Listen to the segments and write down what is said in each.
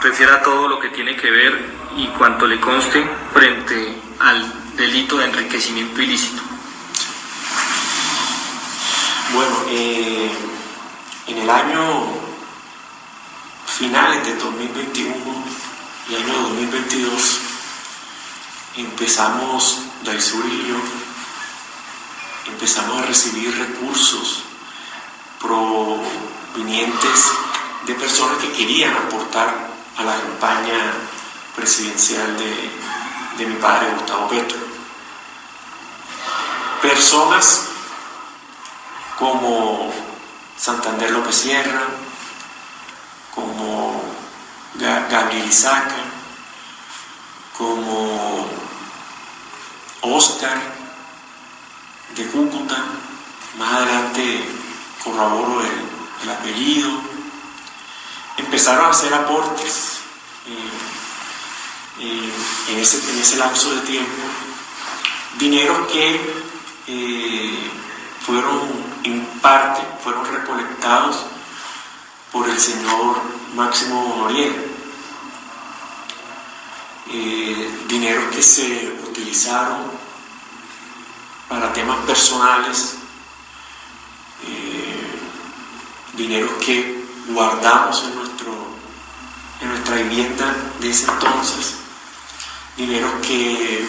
refiera todo lo que tiene que ver y cuanto le conste frente al delito de enriquecimiento ilícito. Bueno, en el año finales de 2021 y año 2022 empezamos, Daisur y yo, empezamos a recibir recursos provenientes de personas que querían aportar a la campaña presidencial de mi padre, Gustavo Petro. Personas como Santander López Sierra, como Gabriel Isaca, como Oscar de Cúcuta, más adelante corroboro el apellido, empezaron a hacer aportes en ese lapso de tiempo, dinero que en parte fueron recolectados por el señor Máximo Noriega, dinero que se utilizaron para temas personales, dinero que guardamos en nuestra vivienda de ese entonces, dinero que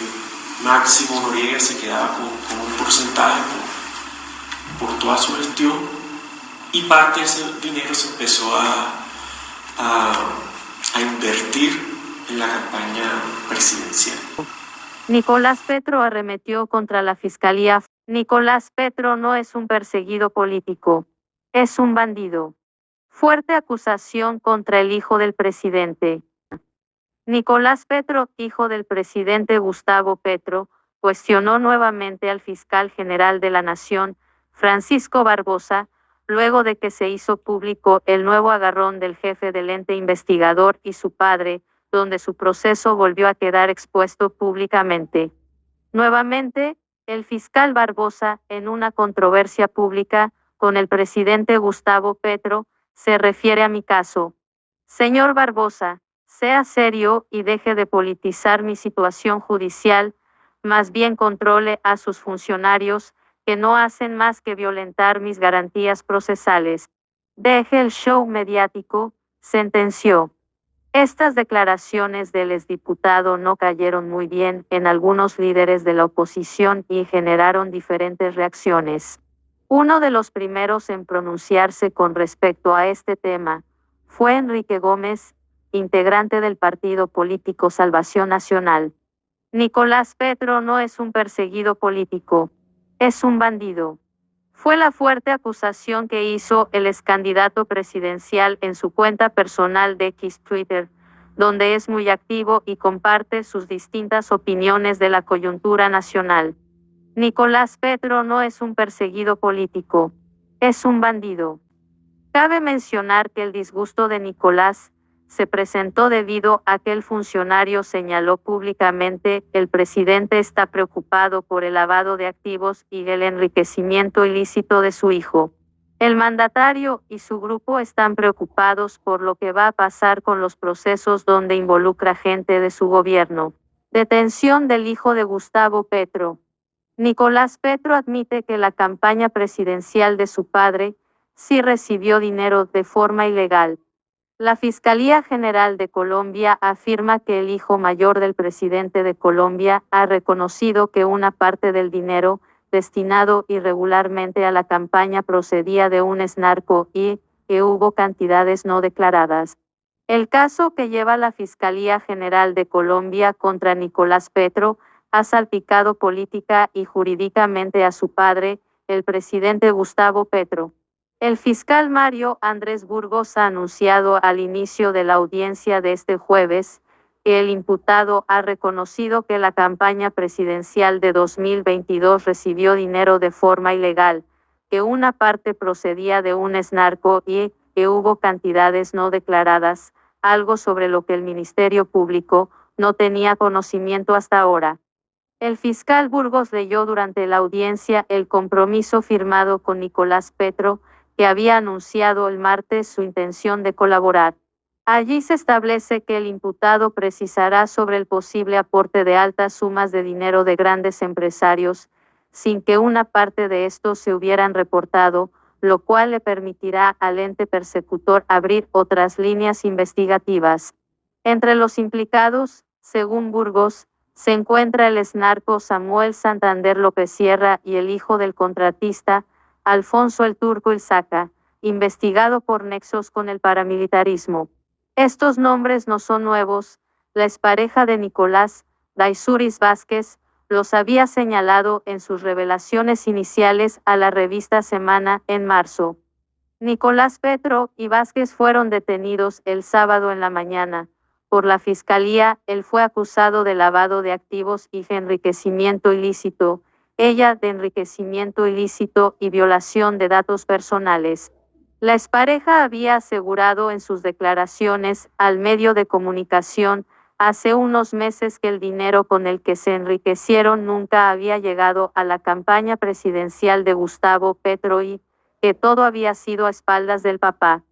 Máximo Noriega se quedaba con un porcentaje por toda su gestión, y parte de ese dinero se empezó a invertir en la campaña presidencial. Nicolás Petro arremetió contra la fiscalía. Nicolás Petro no es un perseguido político, es un bandido. Fuerte acusación contra el hijo del presidente. Nicolás Petro, hijo del presidente Gustavo Petro, cuestionó nuevamente al fiscal general de la Nación, Francisco Barbosa, luego de que se hizo público el nuevo agarrón del jefe del ente investigador y su padre, donde su proceso volvió a quedar expuesto públicamente. Nuevamente, el fiscal Barbosa, en una controversia pública con el presidente Gustavo Petro, se refiere a mi caso. Señor Barbosa, sea serio y deje de politizar mi situación judicial, más bien controle a sus funcionarios, que no hacen más que violentar mis garantías procesales. Deje el show mediático, sentenció. Estas declaraciones del exdiputado no cayeron muy bien en algunos líderes de la oposición y generaron diferentes reacciones. Uno de los primeros en pronunciarse con respecto a este tema fue Enrique Gómez, integrante del partido político Salvación Nacional. Nicolás Petro no es un perseguido político, es un bandido. Fue la fuerte acusación que hizo el excandidato presidencial en su cuenta personal de X Twitter, donde es muy activo y comparte sus distintas opiniones de la coyuntura nacional. Nicolás Petro no es un perseguido político, es un bandido. Cabe mencionar que el disgusto de Nicolás se presentó debido a que el funcionario señaló públicamente: el presidente está preocupado por el lavado de activos y el enriquecimiento ilícito de su hijo. El mandatario y su grupo están preocupados por lo que va a pasar con los procesos donde involucra gente de su gobierno. Detención del hijo de Gustavo Petro. Nicolás Petro admite que la campaña presidencial de su padre sí recibió dinero de forma ilegal. La Fiscalía General de Colombia afirma que el hijo mayor del presidente de Colombia ha reconocido que una parte del dinero destinado irregularmente a la campaña procedía de un exnarco y que hubo cantidades no declaradas. El caso que lleva la Fiscalía General de Colombia contra Nicolás Petro ha salpicado política y jurídicamente a su padre, el presidente Gustavo Petro. El fiscal Mario Andrés Burgos ha anunciado al inicio de la audiencia de este jueves que el imputado ha reconocido que la campaña presidencial de 2022 recibió dinero de forma ilegal, que una parte procedía de un exnarco y que hubo cantidades no declaradas, algo sobre lo que el Ministerio Público no tenía conocimiento hasta ahora. El fiscal Burgos leyó durante la audiencia el compromiso firmado con Nicolás Petro, que había anunciado el martes su intención de colaborar. Allí se establece que el imputado precisará sobre el posible aporte de altas sumas de dinero de grandes empresarios, sin que una parte de estos se hubieran reportado, lo cual le permitirá al ente persecutor abrir otras líneas investigativas. Entre los implicados, según Burgos, se encuentra el exnarco Samuel Santander López Sierra y el hijo del contratista, Alfonso el Turco Ilzaca, investigado por nexos con el paramilitarismo. Estos nombres no son nuevos, la expareja de Nicolás, Daisuris Vázquez, los había señalado en sus revelaciones iniciales a la revista Semana en marzo. Nicolás Petro y Vázquez fueron detenidos el sábado en la mañana. Por la Fiscalía, él fue acusado de lavado de activos y de enriquecimiento ilícito, ella de enriquecimiento ilícito y violación de datos personales. La expareja había asegurado en sus declaraciones al medio de comunicación hace unos meses que el dinero con el que se enriquecieron nunca había llegado a la campaña presidencial de Gustavo Petro y que todo había sido a espaldas del papá.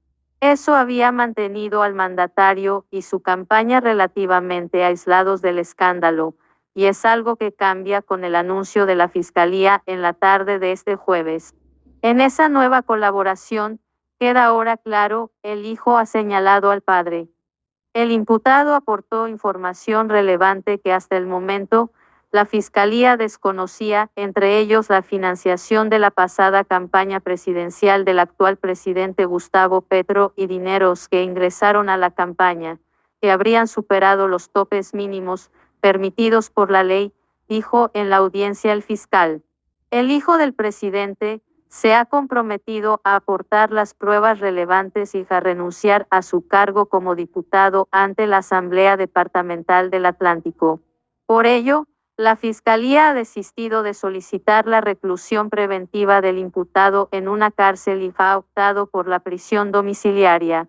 Eso había mantenido al mandatario y su campaña relativamente aislados del escándalo, y es algo que cambia con el anuncio de la Fiscalía en la tarde de este jueves. En esa nueva colaboración, queda ahora claro, el hijo ha señalado al padre. El imputado aportó información relevante que hasta el momento la Fiscalía desconocía, entre ellos la financiación de la pasada campaña presidencial del actual presidente Gustavo Petro y dineros que ingresaron a la campaña, que habrían superado los topes mínimos permitidos por la ley, dijo en la audiencia el fiscal. El hijo del presidente se ha comprometido a aportar las pruebas relevantes y a renunciar a su cargo como diputado ante la Asamblea Departamental del Atlántico. Por ello, la Fiscalía ha desistido de solicitar la reclusión preventiva del imputado en una cárcel y ha optado por la prisión domiciliaria.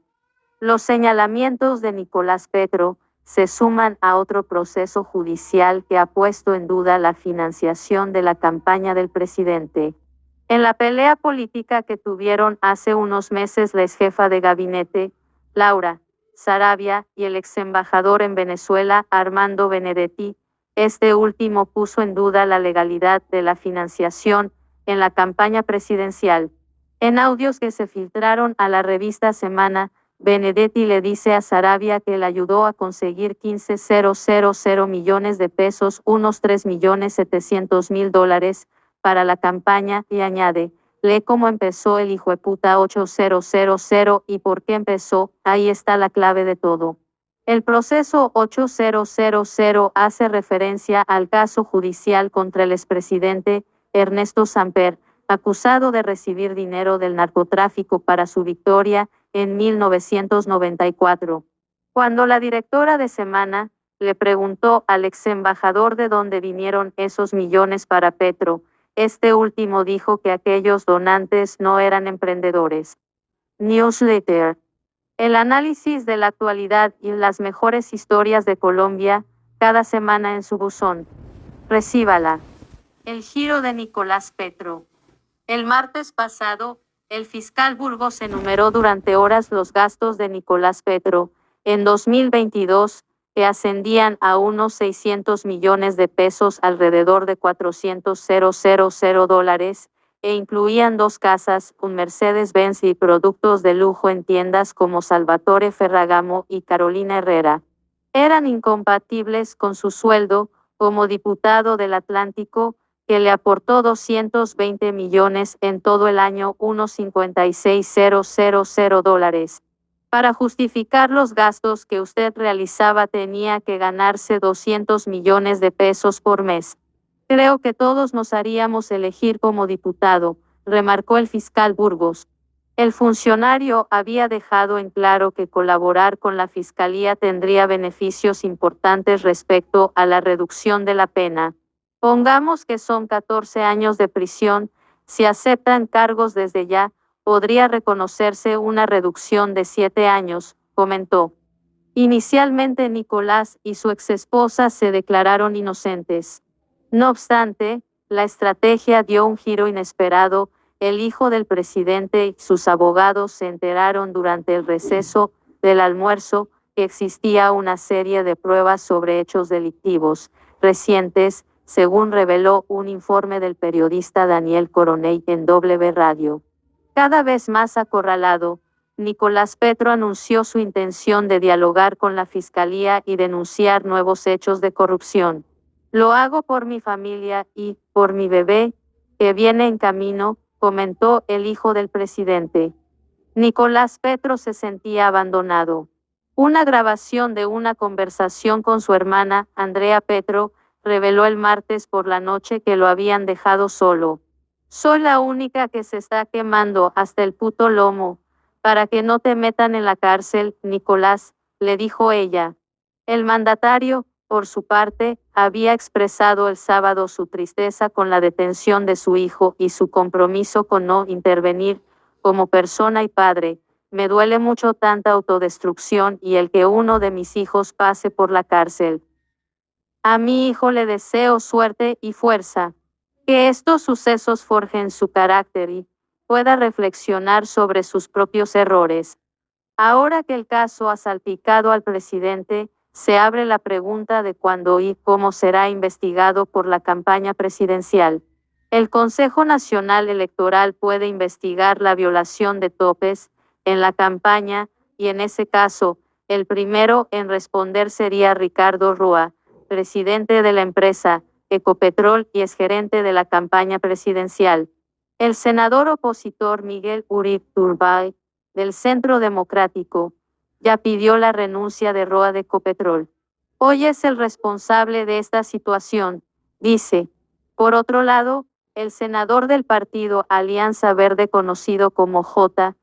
Los señalamientos de Nicolás Petro se suman a otro proceso judicial que ha puesto en duda la financiación de la campaña del presidente. En la pelea política que tuvieron hace unos meses la exjefa de gabinete, Laura Sarabia, y el ex embajador en Venezuela, Armando Benedetti, este último puso en duda la legalidad de la financiación en la campaña presidencial. En audios que se filtraron a la revista Semana, Benedetti le dice a Sarabia que le ayudó a conseguir 15,000 millones de pesos, unos $3,700,000, para la campaña, y añade, lee cómo empezó el hijueputa 8,000 y por qué empezó, ahí está la clave de todo. El proceso 8,000 hace referencia al caso judicial contra el expresidente Ernesto Samper, acusado de recibir dinero del narcotráfico para su victoria en 1994. Cuando la directora de Semana le preguntó al ex embajador de dónde vinieron esos millones para Petro, este último dijo que aquellos donantes no eran emprendedores. Newsletter. El análisis de la actualidad y las mejores historias de Colombia, cada semana en su buzón. Recíbala. El giro de Nicolás Petro. El martes pasado, el fiscal Burgos enumeró durante horas los gastos de Nicolás Petro en 2022, que ascendían a unos 600 millones de pesos, alrededor de $400,000, e incluían 2 casas, un Mercedes-Benz y productos de lujo en tiendas como Salvatore Ferragamo y Carolina Herrera. Eran incompatibles con su sueldo como diputado del Atlántico, que le aportó 220 millones en todo el año, unos $56,000. Para justificar los gastos que usted realizaba tenía que ganarse 200 millones de pesos por mes. Creo que todos nos haríamos elegir como diputado, remarcó el fiscal Burgos. El funcionario había dejado en claro que colaborar con la Fiscalía tendría beneficios importantes respecto a la reducción de la pena. Pongamos que son 14 años de prisión, si aceptan cargos desde ya, podría reconocerse una reducción de 7 años, comentó. Inicialmente Nicolás y su exesposa se declararon inocentes. No obstante, la estrategia dio un giro inesperado. El hijo del presidente y sus abogados se enteraron durante el receso del almuerzo, que existía una serie de pruebas sobre hechos delictivos recientes, según reveló un informe del periodista Daniel Coronel en W Radio. Cada vez más acorralado, Nicolás Petro anunció su intención de dialogar con la Fiscalía y denunciar nuevos hechos de corrupción. Lo hago por mi familia y por mi bebé, que viene en camino, comentó el hijo del presidente. Nicolás Petro se sentía abandonado. Una grabación de una conversación con su hermana, Andrea Petro, reveló el martes por la noche que lo habían dejado solo. Soy la única que se está quemando hasta el puto lomo, para que no te metan en la cárcel, Nicolás, le dijo ella. El mandatario, por su parte, había expresado el sábado su tristeza con la detención de su hijo y su compromiso con no intervenir como persona y padre. Me duele mucho tanta autodestrucción y el que uno de mis hijos pase por la cárcel. A mi hijo le deseo suerte y fuerza. Que estos sucesos forjen su carácter y pueda reflexionar sobre sus propios errores. Ahora que el caso ha salpicado al presidente, se abre la pregunta de cuándo y cómo será investigado por la campaña presidencial. El Consejo Nacional Electoral puede investigar la violación de topes en la campaña y en ese caso, el primero en responder sería Ricardo Rúa, presidente de la empresa Ecopetrol y exgerente de la campaña presidencial. El senador opositor Miguel Uribe, del Centro Democrático, ya pidió la renuncia de Rúa de Ecopetrol. Hoy es el responsable de esta situación, dice. Por otro lado, el senador del partido Alianza Verde conocido como J.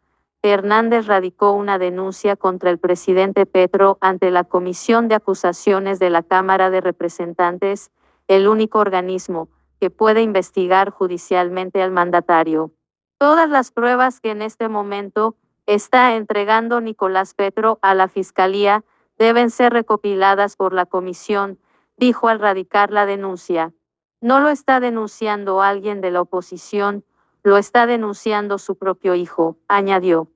Hernández radicó una denuncia contra el presidente Petro ante la Comisión de Acusaciones de la Cámara de Representantes, el único organismo que puede investigar judicialmente al mandatario. Todas las pruebas que en este momento está entregando Nicolás Petro a la Fiscalía deben ser recopiladas por la comisión, dijo al radicar la denuncia. No lo está denunciando alguien de la oposición, lo está denunciando su propio hijo, añadió.